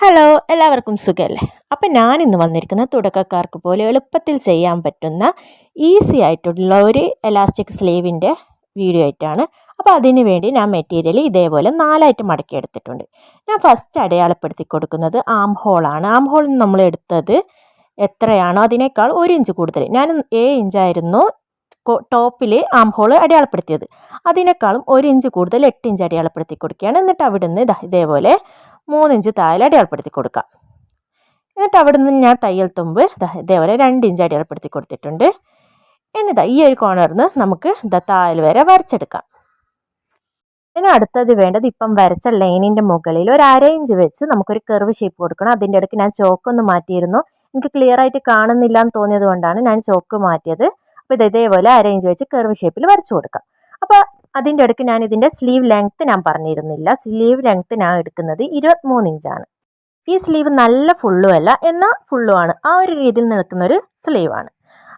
Hello, എല്ലാവർക്കും സുഖമല്ലേ? അപ്പം ഞാനിന്ന് വന്നിരിക്കുന്ന തുടക്കക്കാർക്ക് പോലെ എളുപ്പത്തിൽ ചെയ്യാൻ പറ്റുന്ന ഈസി ആയിട്ടുള്ള ഒരു എലാസ്റ്റിക് സ്ലീവിൻ്റെ വീഡിയോ ആയിട്ടാണ്. അപ്പോൾ അതിന് വേണ്ടി ഞാൻ മെറ്റീരിയൽ ഇതേപോലെ 4ആയിട്ട് മടക്കി എടുത്തിട്ടുണ്ട്. ഞാൻ ഫസ്റ്റ് അടയാളപ്പെടുത്തി കൊടുക്കുന്നത് ആം ഹോളാണ്. ആം ഹോളിൽ നമ്മൾ എടുത്തത് എത്രയാണോ അതിനേക്കാൾ 1 ഇഞ്ച് കൂടുതൽ. ഞാൻ 7 ഇഞ്ചായിരുന്നു ടോപ്പിൽ ആം ഹോൾ അടയാളപ്പെടുത്തിയത്. അതിനേക്കാളും 1 ഇഞ്ച് കൂടുതൽ 8 ഇഞ്ച് അടയാളപ്പെടുത്തി കൊടുക്കുകയാണ്. എന്നിട്ട് അവിടെ നിന്ന് ഇതേപോലെ 3 ഇഞ്ച് താഴെ അടയാളപ്പെടുത്തി കൊടുക്കാം. എന്നിട്ട് അവിടെ നിന്ന് ഞാൻ തയ്യൽ തുമ്പ് ഇതേപോലെ 2 ഇഞ്ച് അടയാളപ്പെടുത്തി കൊടുത്തിട്ടുണ്ട്. എന്നിട്ട് ഈ ഒരു കോർണറിൽ നിന്ന് നമുക്ക് താഴെ വരെ വരച്ചെടുക്കാം. ഇനി അടുത്തത് വേണ്ടത് ഇപ്പം വരച്ച ലൈനിൻ്റെ മുകളിൽ ഒരു 1/2 ഇഞ്ച് വെച്ച് നമുക്കൊരു കർവ് ഷേപ്പ് കൊടുക്കണം. അതിൻ്റെ ഇടയ്ക്ക് ഞാൻ ചോക്കൊന്ന് മാറ്റിയിരുന്നു. എനിക്ക് ക്ലിയർ ആയിട്ട് കാണുന്നില്ല എന്ന് തോന്നിയത് കൊണ്ടാണ് ഞാൻ ചോക്ക് മാറ്റിയത്. അപ്പോൾ ഇതേപോലെ 1/2 ഇഞ്ച് വെച്ച് കർവ് ഷേപ്പിൽ വരച്ചു കൊടുക്കാം. അപ്പോൾ അതിൻ്റെ ഇടയ്ക്ക് ഞാൻ ഇതിൻ്റെ സ്ലീവ് ലെങ്ത്ത് ഞാൻ പറഞ്ഞിരുന്നില്ല. സ്ലീവ് ലെങ്ത്ത് ഞാൻ എടുക്കുന്നത് 23 ഇഞ്ചാണ്. ഈ സ്ലീവ് നല്ല ഫുള്ളും അല്ല, എന്നാൽ ഫുള്ളുമാണ്. ആ ഒരു രീതിയിൽ നിൽക്കുന്നൊരു സ്ലീവാണ്.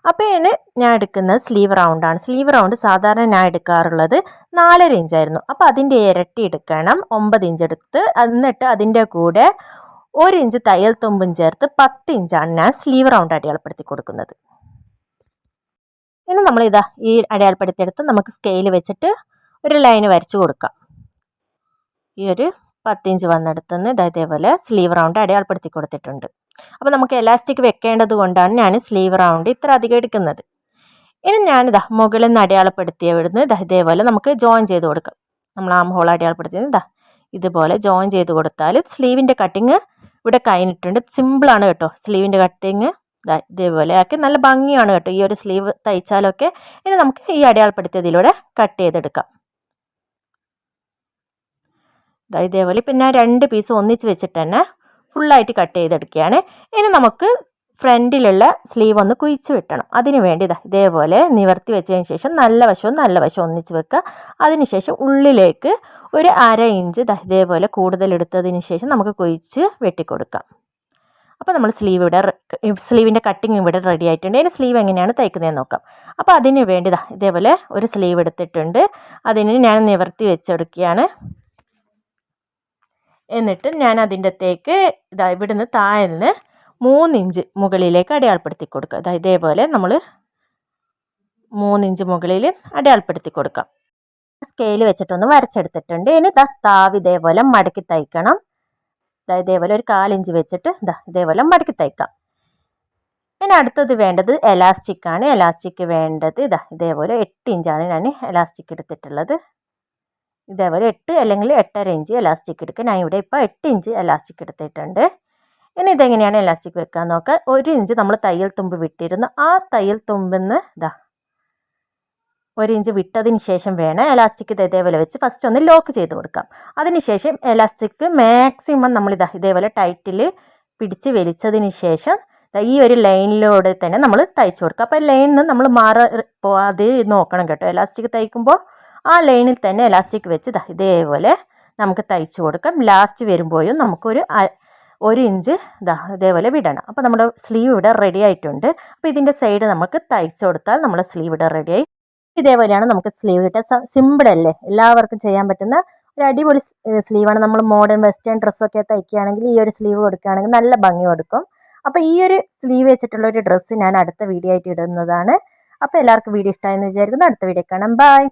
അപ്പോൾ ഇതിന് ഞാൻ എടുക്കുന്നത് സ്ലീവ് റൗണ്ടാണ്. സ്ലീവ് റൗണ്ട് സാധാരണ ഞാൻ എടുക്കാറുള്ളത് 4.5 ഇഞ്ചായിരുന്നു. അപ്പോൾ അതിൻ്റെ ഇരട്ടി എടുക്കണം, 9 ഇഞ്ച് എടുത്ത്. എന്നിട്ട് അതിൻ്റെ കൂടെ 1 ഇഞ്ച് തയ്യൽ തുമ്പും ചേർത്ത് 10 ഇഞ്ചാണ് ഞാൻ സ്ലീവ് റൗണ്ട് അടയാളപ്പെടുത്തി കൊടുക്കുന്നത്. ഇനി നമ്മളിതാ ഈ അടയാളപ്പെടുത്തിയെടുത്ത് നമുക്ക് സ്കെയിൽ വെച്ചിട്ട് ഒരു ലൈന് വരച്ചു കൊടുക്കാം. ഈ ഒരു 10 ഇഞ്ച് വന്നെടുത്തുനിന്ന് ഇതേപോലെ സ്ലീവ് റൗണ്ട് അടയാളപ്പെടുത്തി കൊടുത്തിട്ടുണ്ട്. അപ്പോൾ നമുക്ക് എലാസ്റ്റിക് വെക്കേണ്ടത് കൊണ്ടാണ് ഞാൻ സ്ലീവ് റൗണ്ട് ഇത്ര അധികം എടുക്കുന്നത്. ഇനി ഞാനിതാ മുകളിൽ നിന്ന് അടയാളപ്പെടുത്തിയവിടുന്ന് ഇതേപോലെ നമുക്ക് ജോയിൻ ചെയ്ത് കൊടുക്കാം. നമ്മൾ ആം ഹോൾ അടയാളപ്പെടുത്തിയത് ഇതുപോലെ ജോയിൻ ചെയ്ത് കൊടുത്താൽ സ്ലീവിൻ്റെ കട്ടിങ് ഇവിടെ കഴിഞ്ഞിട്ടുണ്ട്. സിമ്പിളാണ് കേട്ടോ സ്ലീവിൻ്റെ കട്ടിങ്. ഇതേപോലെ ആക്കി നല്ല ഭംഗിയാണ് കേട്ടോ ഈ ഒരു സ്ലീവ് തയ്ച്ചാലൊക്കെ. ഇനി നമുക്ക് ഈ അടയാളപ്പെടുത്തിയതിലൂടെ കട്ട് ചെയ്തെടുക്കാം. ഇതേപോലെ ഇപ്പം ഞാൻ 2 പീസ് ഒന്നിച്ച് വെച്ചിട്ട് തന്നെ ഫുള്ളായിട്ട് കട്ട് ചെയ്തെടുക്കുകയാണ്. ഇനി നമുക്ക് ഫ്രണ്ടിലുള്ള സ്ലീവ് ഒന്ന് കുഴിച്ച് വെട്ടണം. അതിന് വേണ്ടി ഇതേപോലെ നിവർത്തി വെച്ചതിന് ശേഷം നല്ല വശവും ഒന്നിച്ച് വെക്കുക. അതിനുശേഷം ഉള്ളിലേക്ക് ഒരു 1/2 ഇഞ്ച് ഇതേപോലെ കൂടുതൽ എടുത്തതിന് ശേഷം നമുക്ക് കുഴിച്ച് വെട്ടിക്കൊടുക്കാം. അപ്പോൾ നമ്മൾ സ്ലീവിൻ്റെ കട്ടിങ് ഇവിടെ റെഡി ആയിട്ടുണ്ട്. ഇനി സ്ലീവ് എങ്ങനെയാണ് തയ്ക്കുന്നതെന്ന് നോക്കാം. അപ്പോൾ അതിന് വേണ്ടി ഇതേപോലെ ഒരു സ്ലീവ് എടുത്തിട്ടുണ്ട്. അതിന് ഞാൻ നിവർത്തി വെച്ചെടുക്കുകയാണ്. എന്നിട്ട് ഞാൻ അതിൻ്റെ അകത്തേക്ക് ഇവിടുന്ന് താഴെ നിന്ന് 3 ഇഞ്ച് മുകളിലേക്ക് അടയാളപ്പെടുത്തി കൊടുക്കുക. ഇതേപോലെ നമ്മൾ 3 ഇഞ്ച് മുകളിൽ അടയാളപ്പെടുത്തി കൊടുക്കാം. സ്കെയിൽ വെച്ചിട്ടൊന്ന് വരച്ചെടുത്തിട്ടുണ്ട്. ഇനി താവ് ഇതേപോലെ മടക്കി തയ്ക്കണം. ഇതേപോലെ ഒരു 1/4 ഇഞ്ച് വെച്ചിട്ട് ഇതേപോലെ മടക്കി തയ്ക്കാം. ഇനി അടുത്തത് വേണ്ടത് എലാസ്റ്റിക് ആണ്. എലാസ്റ്റിക് വേണ്ടത് ഇതേപോലെ 8 ഇഞ്ചാണ് ഞാൻ എലാസ്റ്റിക് എടുത്തിട്ടുള്ളത്. ഇതേപോലെ 8 അല്ലെങ്കിൽ 8.5 ഇഞ്ച് എലാസ്റ്റിക് എടുക്കുക. ഞാൻ ഇവിടെ ഇപ്പോൾ 8 ഇഞ്ച് എലാസ്റ്റിക് എടുത്തിട്ടുണ്ട്. ഇനി ഇതെങ്ങനെയാണ് എലാസ്റ്റിക് വെക്കാൻ നോക്കുക. 1 ഇഞ്ച് നമ്മൾ തയ്യൽ തുമ്പ് വിട്ടിരുന്നു. ആ തയ്യൽ തുമ്പിൽ നിന്ന് 1 ഇഞ്ച് വിട്ടതിന് ശേഷം വേണം എലാസ്റ്റിക് ഇതേപോലെ വെച്ച് ഫസ്റ്റ് ഒന്ന് ലോക്ക് ചെയ്ത് കൊടുക്കാം. അതിനുശേഷം എലാസ്റ്റിക് മാക്സിമം നമ്മൾ ഇതേപോലെ ടൈറ്റിൽ പിടിച്ച് വലിച്ചതിന് ശേഷം ഈ ഒരു ലൈനിലൂടെ തന്നെ നമ്മൾ തയ്ച്ചു കൊടുക്കുക. അപ്പോൾ ലൈനിൽ നിന്ന് നമ്മൾ പോവാതെ നോക്കണം കേട്ടോ. എലാസ്റ്റിക് തയ്ക്കുമ്പോൾ ആ ലൈനിൽ തന്നെ എലാസ്റ്റിക് വെച്ച് ഇതേപോലെ നമുക്ക് തയ്ച്ചു കൊടുക്കാം. ലാസ്റ്റ് വരുമ്പോഴും നമുക്കൊരു 1 ഇഞ്ച് ഇതേപോലെ വിടണം. അപ്പോൾ നമ്മുടെ സ്ലീവ് ഇവിടെ റെഡി ആയിട്ടുണ്ട്. അപ്പോൾ ഇതിൻ്റെ സൈഡ് നമുക്ക് തയ്ച്ചു കൊടുത്താൽ നമ്മുടെ സ്ലീവ് ഇവിടെ റെഡിയായി. ഇതേപോലെയാണ് നമുക്ക് സ്ലീവ് കിട്ടുക. സിമ്പിളല്ലേ, എല്ലാവർക്കും ചെയ്യാൻ പറ്റുന്ന ഒരു അടിപൊളി സ്ലീവാണ്. നമ്മൾ മോഡേൺ വെസ്റ്റേൺ ഡ്രസ്സൊക്കെ തയ്ക്കുകയാണെങ്കിൽ ഈ ഒരു സ്ലീവ് കൊടുക്കുകയാണെങ്കിൽ നല്ല ഭംഗി കൊടുക്കും. അപ്പോൾ ഈ ഒരു സ്ലീവ് വെച്ചിട്ടുള്ള ഒരു ഡ്രസ്സ് ഞാൻ അടുത്ത വീഡിയോ ആയിട്ട് ഇടുന്നതാണ്. അപ്പോൾ എല്ലാവർക്കും വീഡിയോ ഇഷ്ടമായെന്ന് വിചാരിക്കുന്നു. അടുത്ത വീഡിയോ കാണാം. ബൈ.